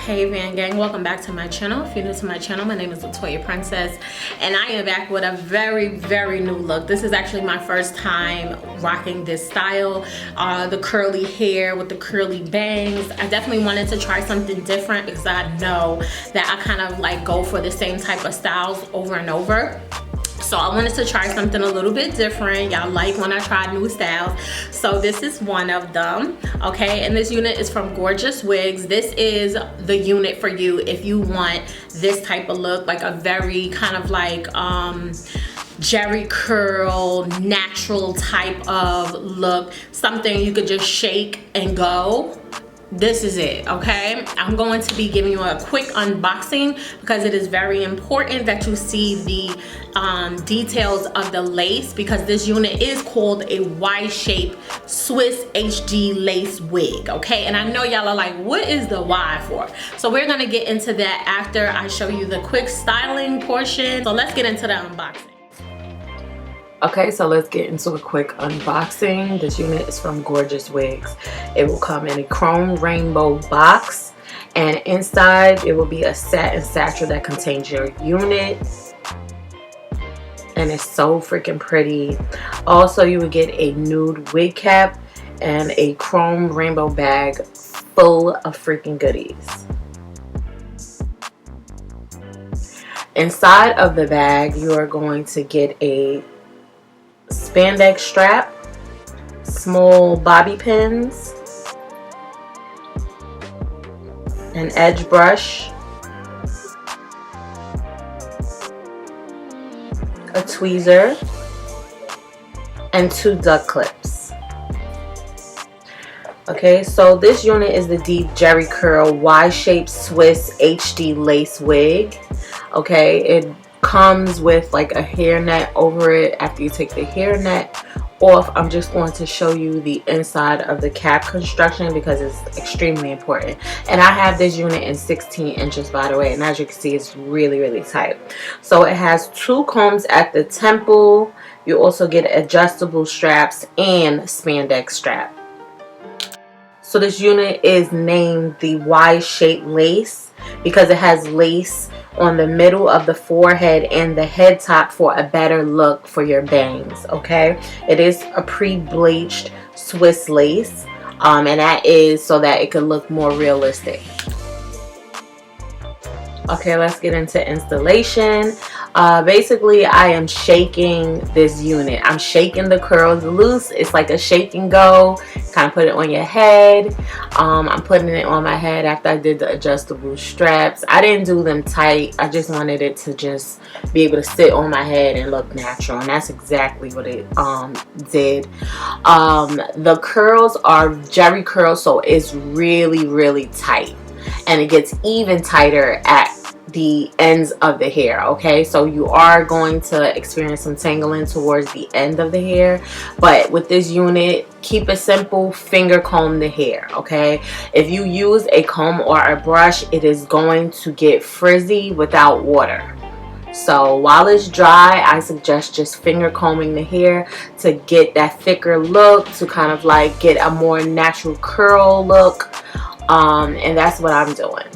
Hey Van Gang, welcome back to my channel. If you're new to my channel, my name is LaToya Princess and I am back with a very new look. This is actually my first time rocking this style, the curly hair with the curly bangs. I definitely wanted to try something different because I know that I kind of like go for the same type of styles over and over. So I wanted to try something a little bit different. Y'all like when I try new styles. So this is one of them, okay? And this unit is from Gorgius Wigs. This is the unit for you if you want this type of look, like a very kind of like jerry curl, natural type of look. Something you could just shake and go. This is it, okay? I'm going to be giving you a quick unboxing because it is very important that you see the details of the lace, because this unit is called a Y-shape Swiss HD lace wig, okay? And I know y'all are like, what is the Y for? So we're gonna get into that after I show you the quick styling portion. So let's get into the unboxing. Okay, so let's get into a quick unboxing. This unit is from Gorgius Wigs. It will come in a chrome rainbow box, and inside it will be a satin satchel that contains your unit, and it's so freaking pretty. Also, you will get a nude wig cap and a chrome rainbow bag full of freaking goodies. Inside of the bag, you are going to get a spandex strap, small bobby pins, an edge brush, a tweezer, and 2 duck clips. Okay, so this unit is the deep jerry curl Y-shaped Swiss HD lace wig. Okay, it comes with like a hairnet over it. After you take the hairnet off, I'm just going to show you the inside of the cap construction because it's extremely important. And I have this unit in 16 inches, by the way, and as you can see, it's really tight. So it has 2 combs at the temple. You also get adjustable straps and spandex strap. So this unit is named the Y-shaped lace because it has lace on the middle of the forehead and the head top for a better look for your bangs. Okay, it is a pre-bleached Swiss lace, and that is so that it can look more realistic. Okay, let's get into installation. Basically, I am shaking this unit. I'm shaking the curls loose. It's like a shake and go. Kind of put it on your head. I'm putting it on my head after I did the adjustable straps. I didn't do them tight. I just wanted it to just be able to sit on my head and look natural, and that's exactly what it did. The curls are jerry curls, so it's really tight, and it gets even tighter at the ends of the hair. Okay, so you are going to experience some tangling towards the end of the hair, but with this unit, keep it simple. Finger comb the hair. Okay, if you use a comb or a brush, it is going to get frizzy without water. So while it's dry, I suggest just finger combing the hair to get that thicker look, to kind of like get a more natural curl look, and that's what I'm doing.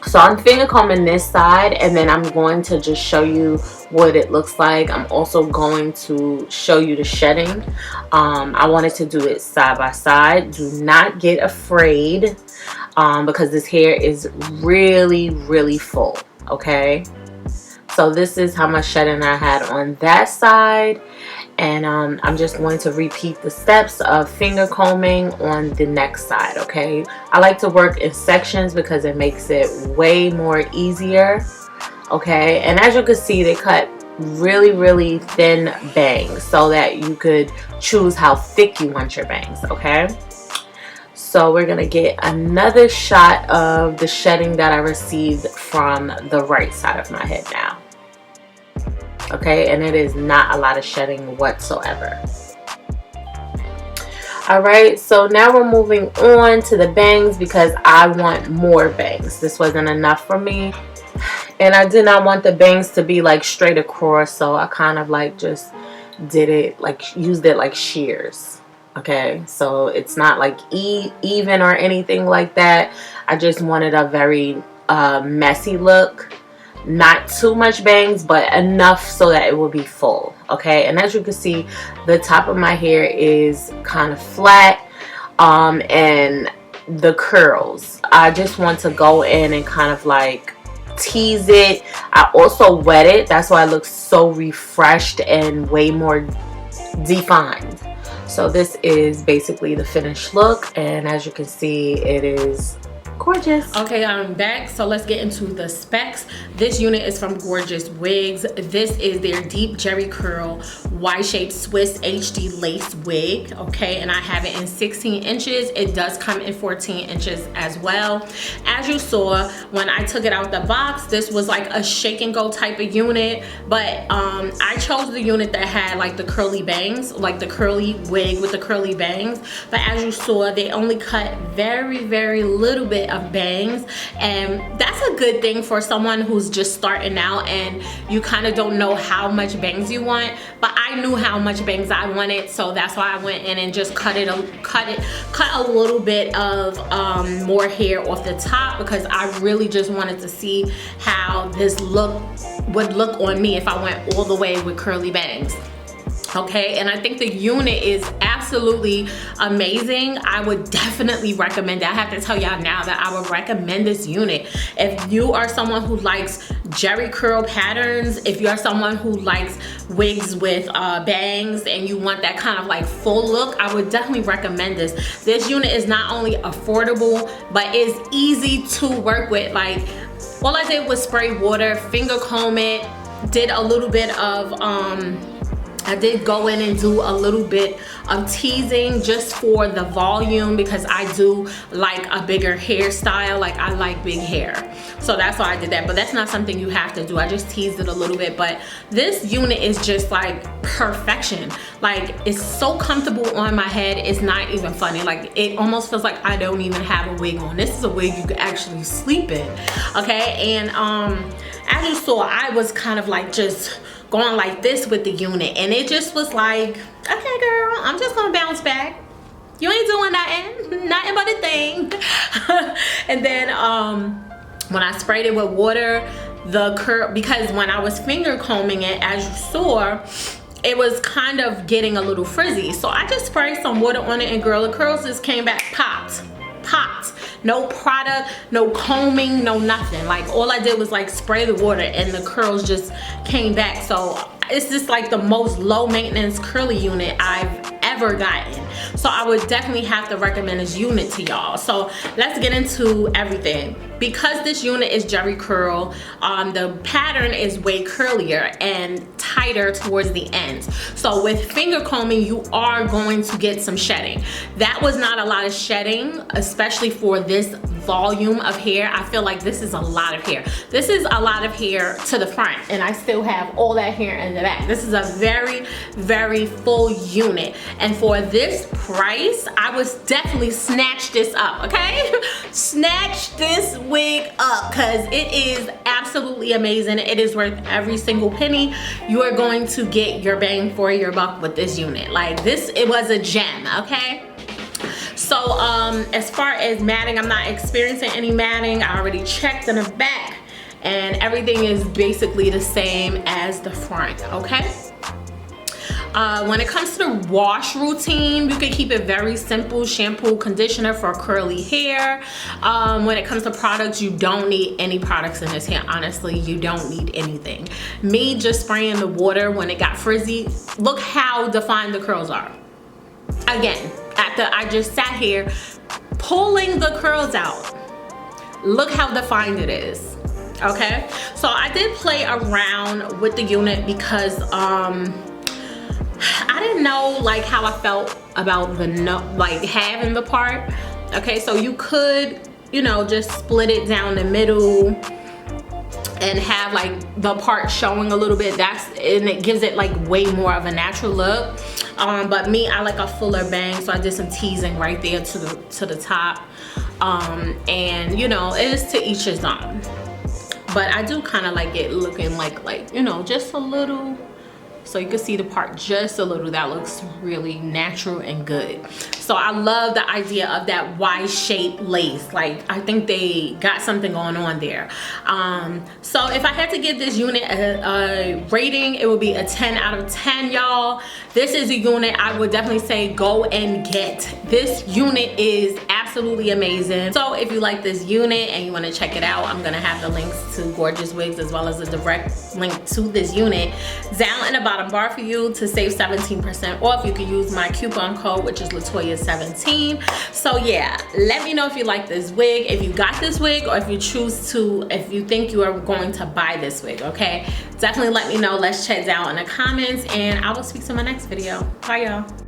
So I'm finger combing this side, and then I'm going to just show you what it looks like. I'm also going to show you the shedding. I wanted to do it side by side. Do not get afraid because this hair is really full. Okay, so this is how much shedding I had on that side, and I'm just going to repeat the steps of finger combing on the next side. Okay, I like to work in sections because it makes it way more easier. Okay, and as you can see, they cut really thin bangs so that you could choose how thick you want your bangs. Okay, so we're gonna get another shot of the shedding that I received from the right side of my head now. Okay, and it is not a lot of shedding whatsoever. Alright, so now we're moving on to the bangs because I want more bangs. This wasn't enough for me, and I did not want the bangs to be like straight across, so I kind of like just did it like, used it like shears. Okay, so it's not like even or anything like that. I just wanted a very messy look. Not too much bangs, but enough so that it will be full. Okay, and as you can see, the top of my hair is kind of flat, and the curls, I just want to go in and kind of like tease it. I also wet it, that's why it looks so refreshed and way more defined. So this is basically the finished look, and as you can see, it is gorgeous. Okay, I'm back. So let's get into the specs. This unit is from Gorgius Wigs. This is their deep jerry curl Y-shaped Swiss HD lace wig. Okay, and I have it in 16 inches. It does come in 14 inches as well. As you saw when I took it out the box, this was like a shake and go type of unit, but I chose the unit that had like the curly bangs, like the curly wig with the curly bangs. But as you saw, they only cut very little bit of bangs, and that's a good thing for someone who's just starting out and you kind of don't know how much bangs you want. But I knew how much bangs I wanted, so that's why I went in and just cut a little bit of more hair off the top, because I really just wanted to see how this look would look on me if I went all the way with curly bangs. Okay, and I think the unit is absolutely amazing. I would definitely recommend it. I have to tell y'all now that I would recommend this unit. If you are someone who likes jerry curl patterns, if you are someone who likes wigs with bangs and you want that kind of like full look, I would definitely recommend this. This unit is not only affordable, but it's easy to work with. Like, all I did was spray water, finger comb it, did a little bit of I did go in and do a little bit of teasing just for the volume, because I do like a bigger hairstyle. Like, I like big hair, so that's why I did that. But that's not something you have to do. I just teased it a little bit. But this unit is just like perfection. Like, it's so comfortable on my head, it's not even funny. Like, it almost feels like I don't even have a wig on. This is a wig you could actually sleep in. Okay, and as you saw, I was kind of like just going like this with the unit, and it just was like, okay girl, I'm just gonna bounce back. You ain't doing nothing but a thing. And then when I sprayed it with water, the curl, because when I was finger combing it, as you saw, it was kind of getting a little frizzy, so I just sprayed some water on it, and girl, the curls just came back popped. No product, no combing, no nothing. Like, all I did was like spray the water and the curls just came back. So it's just like the most low maintenance curly unit I've ever gotten. So I would definitely have to recommend this unit to y'all. So let's get into everything. Because this unit is jerry curl, the pattern is way curlier and tighter towards the ends. So with finger combing, you are going to get some shedding. That was not a lot of shedding, especially for this volume of hair. I feel like this is a lot of hair. This is a lot of hair to the front, and I still have all that hair in the back. This is a very full unit, and for this price, I would definitely snatch this up. Okay, snatch this wig up, because it is absolutely amazing. It is worth every single penny. You are going to get your bang for your buck with this unit. Like, this, it was a gem. Okay, so as far as matting, I'm not experiencing any matting. I already checked in the back, and everything is basically the same as the front. Okay, when it comes to the wash routine, you can keep it very simple. Shampoo, conditioner for curly hair. When it comes to products, you don't need any products in this hair. Honestly, you don't need anything. Me just spraying the water when it got frizzy, look how defined the curls are. Again, after I just sat here pulling the curls out, look how defined it is. Okay, so I did play around with the unit because I didn't know like how I felt about the like having the part. Okay, so you could, you know, just split it down the middle and have like the part showing a little bit. And it gives it like way more of a natural look. But me, I like a fuller bang, so I did some teasing right there to the top. And you know, it is to each his own. But I do kind of like it looking like, you know, just a little so you can see the part just a little. That looks really natural and good. So I love the idea of that Y-shaped lace. Like, I think they got something going on there. So if I had to give this unit a rating, it would be a 10 out of 10, y'all. This is a unit I would definitely say go and get. This unit is absolutely amazing. So if you like this unit and you want to check it out, I'm gonna have the links to Gorgius Wigs as well as a direct link to this unit down in the bottom bar for you to save 17% off. You can use my coupon code, which is LaToya17. So yeah, let me know if you like this wig, if you got this wig, or if you choose to, if you think you are going to buy this wig, okay? Definitely let me know. Let's chat down in the comments, and I will speak to my next video. Bye, y'all.